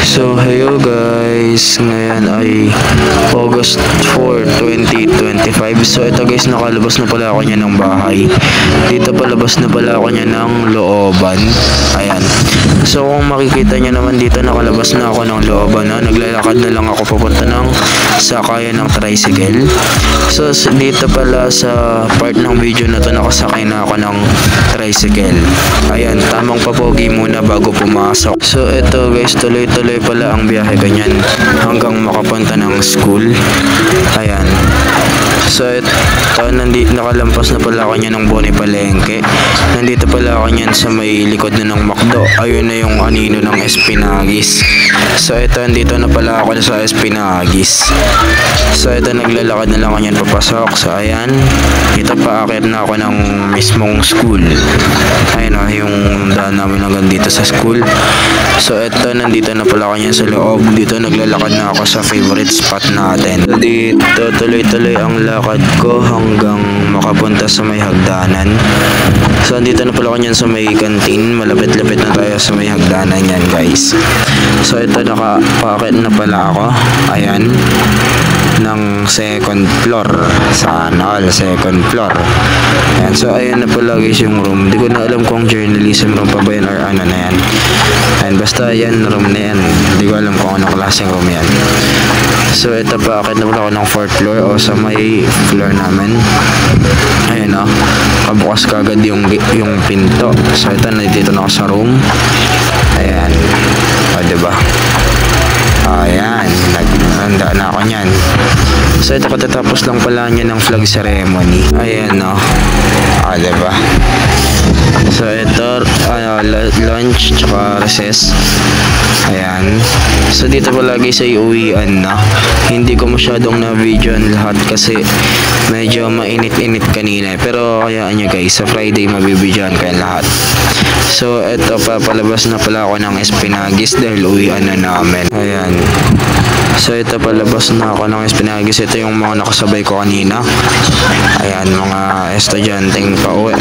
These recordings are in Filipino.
So, hello guys, ngayon ay August 4, 2025. So, ito guys, nakalabas na pala ako niya ng bahay. Dito palabas na pala ako niya ng looban. Ayan. So, kung makikita niyo naman dito, nakalabas na ako ng looban na. Naglalakad na lang ako papunta ng sakayan ng tricycle. So, dito pala sa part ng video na to, nakasakay na ako ng tricycle. Ayan, tamang papogi muna bago pumasok. So, ito guys, tuloy-tuloy pala ang biyahe ganyan hanggang makapunta ng school. Ayan. So ito, nakalampas na pala ako niyan ng Boni Palengke. Nandito pala ako niyan sa may likod na ng McDo. Ayun na yung anino ng Espinagis. So ito, nandito na pala ako sa Espinagis. So ito, naglalakad na lang ako niyan papasok. So ayan, dito paakit na ako ng mismong school. Ayun o, yung daan namin hanggang dito sa school. So ito, nandito na pala ako niyan sa loob. Dito naglalakad na ako sa favorite spot natin. So, dito tuloy-tuloy ang lakad ko hanggang makapunta sa may hagdanan. So andito na pala ako niyan sa may canteen. Malapit-lapit na tayo sa may hagdanan yan guys. So ito, nakapaakit na pala ako. Ayan, ng second floor. Sana all second floor. Ayan, so ayan na pala guys yung room. Hindi ko na alam kung journalism room pa ba yan or ano na yan. Ayan, basta yan room na yan. Hindi ko alam kung anong klaseng room yan. So ito, paakit na pala ako ng 4th floor o sa may floor namin. Ayan o, kabukas kagad yung pinto. So ito, nandito na ako sa room. Ayan, o diba? Ayan, naghanda na ako nyan. So ito, katatapos lang pala niya ng flag ceremony. Ayan o, diba? So ito, lunch tsaka recess. Ayan. So dito palagi sa iuwian na. Hindi ko masyadong na-videoan lahat kasi medyo mainit-init kanina. Pero kayaan nyo guys, sa Friday mabibidyoan kayo lahat. So ito, papalabas na pala ako ng Espinagis dahil uwian na namin. Ayan. So ito, palabas na ako ng Espinagis. Ito yung mga nakasabay ko kanina. Ayan, mga estudyanteng pauwi.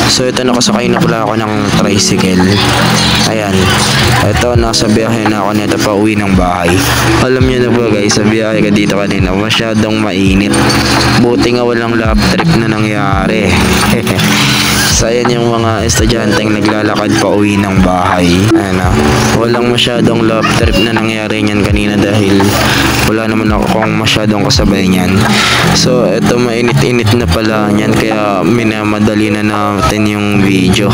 So ito, nakasakay na pala ako ng tricycle. Ayan. Ito, nasa biyahe na ako nito pa uwi ng bahay. Alam niyo na po guys, sa biyahe ka dito kanina, masyadong mainit. Buti nga walang lap trip na nangyari. So ayan yung mga estudyanteng naglalakad pa uwi ng bahay. Ayan, walang masyadong lap trip na nangyari niyan kanina dahil wala naman akong masyadong kasabay niyan. So ito, mainit-init na pala niyan kaya minamadali na natin yung video.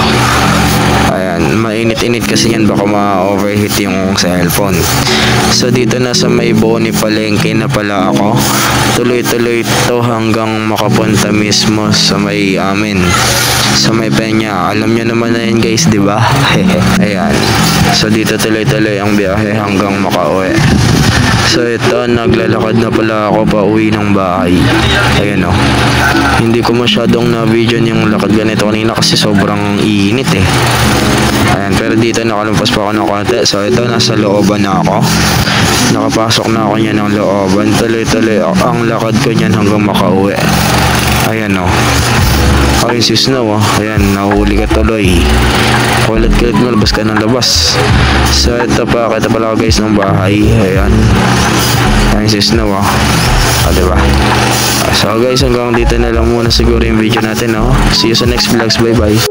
Ayan, mainit-init kasi yan, baka ma-overheat yung cellphone. So dito na sa may Boni Palengke na pala ako. Tuloy-tuloy to hanggang makapunta mismo sa may amin, sa may Peña. Alam nyo naman na yun guys, di ba? Ayan. So dito tuloy-tuloy ang biyahe hanggang makauwi. So ito, naglalakad na pala ako pa uwi ng bahay. Ayan o. Hindi ko masyadong na-video yung lakad ganito kanina kasi sobrang init eh. Ayan, pero dito nakalampas pa ako ng konti. So ito, nasa looban na ako. Nakapasok na ako niyan ng looban. Tuloy-tuloy ang lakad ko niyan hanggang makauwi. Ayan o. Ayun si Snow, ayan, nahuli ka tuloy. Kulit-kulit mo, labas ka ng labas. So ito, kita pala ako guys ng bahay. Ayan, ayun si Snow, diba? So guys, hanggang dito na lang muna siguro yung video natin. See you sa next vlogs, bye bye.